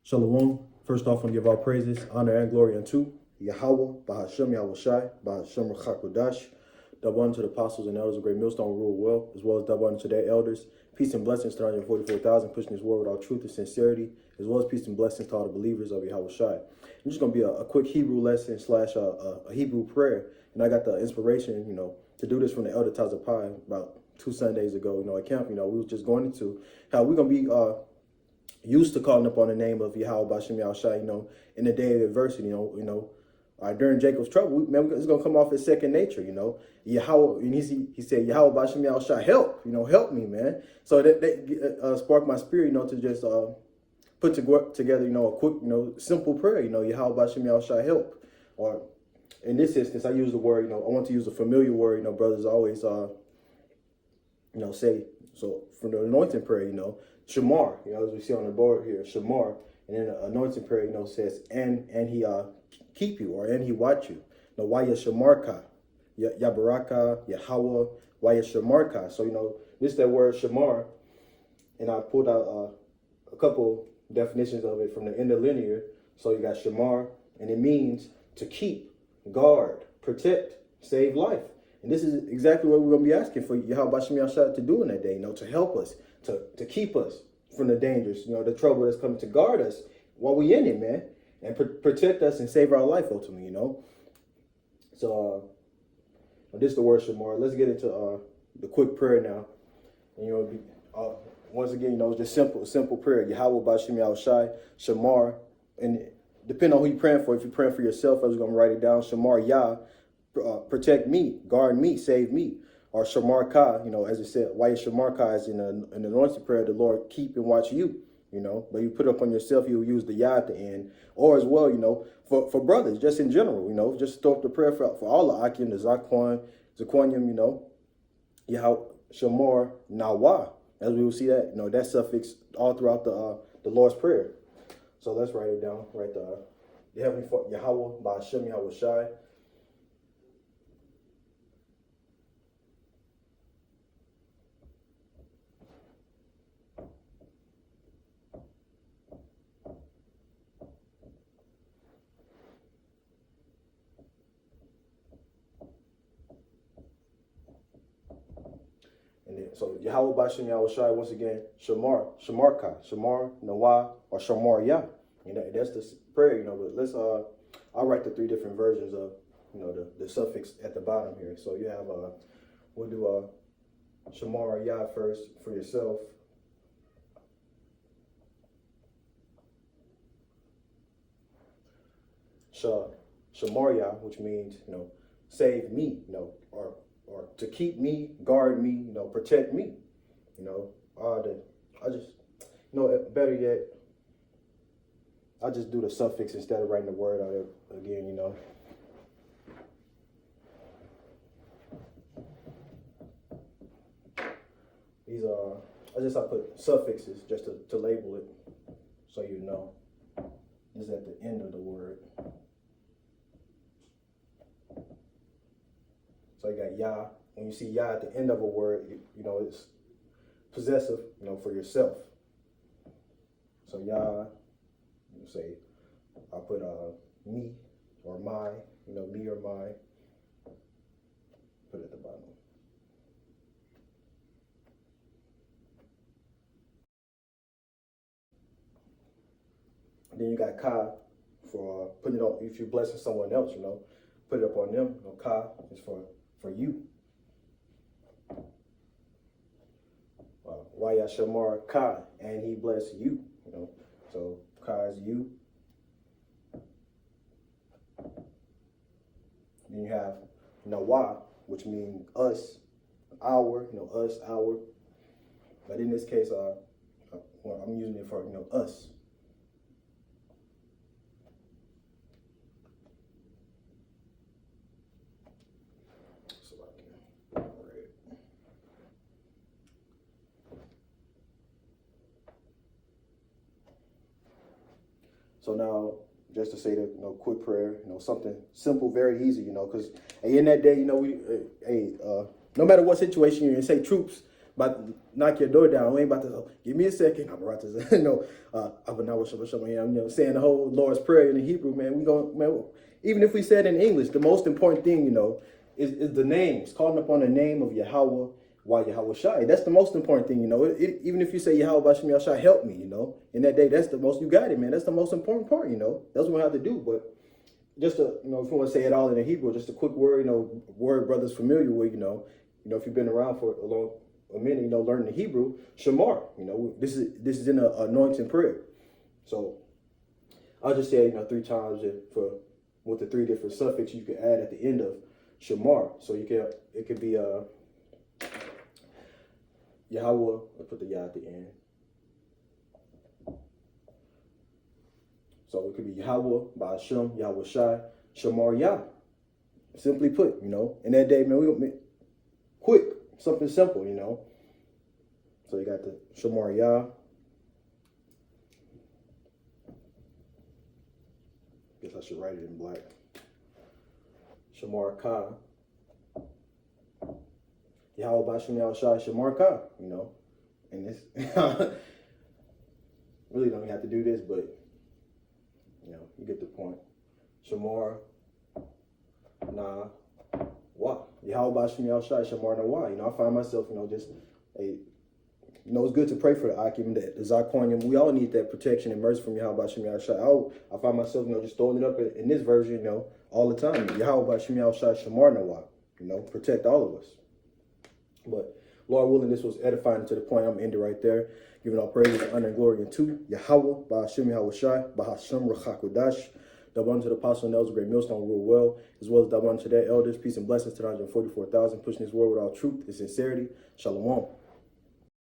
Shalom. First off, I want to give all praises, honor, and glory unto YAHAWAH, BAHASHAM, YAHAWASHI, BAHASHAM, RAKHAKUDASH. Double honor to the apostles and elders of Great Millstone rule well, as well as double honor to their elders. Peace and blessings to 144,000, pushing this word with all truth and sincerity, as well as peace and blessings to all the believers of YAHAWASHI. I'm just going to be a quick Hebrew lesson slash a Hebrew prayer. And I got the inspiration, to do this from the Elder Tazapai about 2 Sundays ago, at camp. We was just going into how we're going to be used to calling upon the name of Yahawah BAHASHAM YAHAWASHI, in the day of adversity, during Jacob's trouble, it's going to come off as second nature, Yahawah, and he said, Yahawah BAHASHAM YAHAWASHI, help, help me, man. So that sparked my spirit, to just put together, a quick, simple prayer, Yahawah BAHASHAM YAHAWASHI, help. Or in this instance, I use the word, I want to use a familiar word, brothers always, say, so from the anointing prayer, Shamar, as we see on the board here, Shamar, and then the anointing prayer, says, and he keep you, or and he watch you. YAHWAH, Baraka, Yahawah, YAHWAH. So, this is that word Shamar, and I pulled out a couple definitions of it from the interlinear. So you got Shamar, and it means to keep, guard, protect, save life. And this is exactly what we're going to be asking for Yahawah BAHASHAM YAHAWASHI to do in that day, to help us, to keep us from the dangers, the trouble that's coming, to guard us while we in it, man, and protect us and save our life ultimately, So this is the word Shamar. Let's get into the quick prayer now. And once again, it's just simple prayer. Yahawah BAHASHAM YAHAWASHI, Shamar, and depending on who you're praying for. If you're praying for yourself, I was going to write it down. Shamar Yah, protect me, guard me, save me. Or Shamar Ka, as it said, Shamar Ka is in the anointing prayer, the Lord keep and watch you, but you put it up on yourself, you'll use the Yah at the end. Or as well, for brothers, just in general, just throw up the prayer for all the Akim, the Zaquanium, Yahawah Shamar Nawah, as we will see that, that suffix all throughout the Lord's Prayer. So let's write it down, right there. The Heavenly Father, Yahawah BAHASHAM YAHAWASHI. And then, so Yahawah BAHASHAM YAHAWASHI, once again, Shamar Ka, Shamar Nawah, or Shamar Yah. That's the prayer, but let's I'll write the 3 different versions of the suffix at the bottom here. So you have we'll do Shamar Yah first for yourself. Shamar Yah, which means save me, or to keep me, guard me, protect me, I just, better yet, I just do the suffix instead of writing the word out again, These are, I put suffixes just to label it, so This is at the end of the word. So you got Yah. When you see Yah at the end of a word, it's possessive, for yourself. So Yah, you say, I put me or my, me or my, put it at the bottom. And then you got Ka for putting it on, if you're blessing someone else, put it up on them. Ka is for you. YAHWAH Ka, and he bless you, So Ka is you. Then you have Nawah, which means us, our, us, our. But in this case, I'm using it for, us. So now, just to say the quick prayer, something simple, very easy, because in that day, no matter what situation you're in, say troops about to knock your door down. We ain't about to, give me a second. I'm about to, saying the whole Lord's Prayer in the Hebrew, man. We going, man, even if we said in English, the most important thing, is the names, calling upon the name of Yahweh, YAHAWASHI. That's the most important thing, even if you say Yahweh BAHASHAM YAHWAH, help me, in that day, that's the most, you got it, man. That's the most important part, That's what we have to do. But just to, if you want to say it all in the Hebrew, just a quick word, word brothers familiar with, if you've been around for a minute, learning the Hebrew, shamar, this is in an anointing prayer. So I'll just say, 3 times with the 3 different suffixes you can add at the end of shamar. So it could be Yahweh, I'll put the Yah at the end. So it could be Yahweh, BAHASHAM, YAHWASHI, Shamar Yah. Simply put, in that day, man, we gonna quick, something simple, So you got the Shamar Yah. Guess I should write it in black. Shamar Ka. Yahweh BAHASHAM YAHWAH Shamar Ka, And this really don't have to do this, but you get the point. Shamar Na Wa. Yahweh BAHASHAM YAHWAH Shamar Na Wa. I find myself, just it's good to pray for the Akim, the zaqan. We all need that protection and mercy from Yahweh BAHASHAM YAHWAH. I find myself, just throwing it up in this version, all the time. Yahweh BAHASHAM YAHWAH Shamar Na Wa. Protect all of us. But Lord willing, this was edifying to the point I'm ending right there. Giving all praise, honor, and glory unto Yahweh, BAHASHAM YAHWASHI, BAHASHAM Rachakodash. Daban to the apostle and elders, great millstone rule well, as well as Daban to their elders. Peace and blessings to the 144,000, pushing this word with all truth and sincerity. Shalom.